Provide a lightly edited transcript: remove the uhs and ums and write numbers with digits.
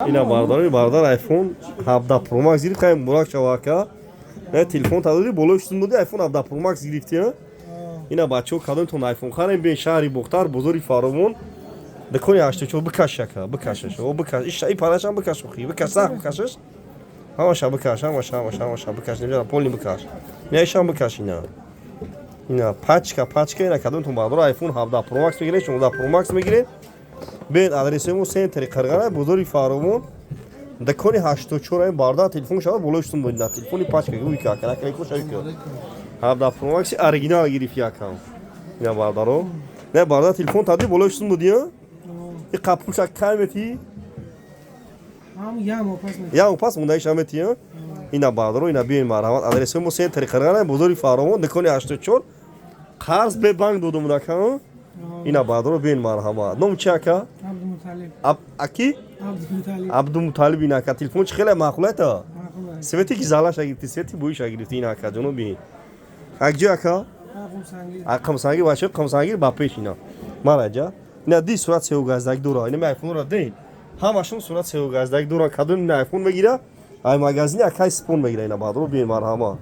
اینا بردار آیفون 17 پرو مکس گرفت خیلی مراک شواکه نه تلفن تداری بلوشتون بودی آیفون 17 پرو مکس گرفتی ها اینا بچه‌ها کدومتون آیفون خریم به شهری بختر بزرگی فارمون دکونی هشت چو بکشش او بکش این پارش هم بکش بخی بکش سخت بکشش همش بکش بکش نمی‌دونم پول بکش میایش هم بکش اینا پچکا اینا کدومتون بردار آیفون 17 پرو مکس میگیرید 16 پرو مکس میگیرید بین آدرسمون سنتر قرغنه بزرگی فارمون دکونی 84 باردا تلفن شما بلوشتون بود نه تلفنی پاچ که گوی که کنه که کوشش کرد 17 پرو مکس اورجینال گرفت یا کام یا باردارو نه باردا تلفن تادی بلوشتون بود یا این قپوش کلمتی یا پاس موندای شامتی اینا باردارو اینا بیاین مرحمت آدرسمون سنتر قرغنه بزرگی فارمون دکونی 84 قرض به بانک دادم دکان اینا باردارو بیاین مرحمت نام چیه که اکی عبدالمطالب اینا که تلفن خیلی معقوله تا سویتی که زالش گرفتی سویتی بویش گرفتی اینا که جنوبی اگجا که اقام سانگی باشه اقام سانگی با پیش اینا مالاجا نه دی صورت سه و گازداگ دورا اینا آیفون را دین همشون صورت سه و گازداگ دورا کدوم آیفون بگیره ای مغازین اکای سپون بگیره اینا باردارو بیاین مرحمت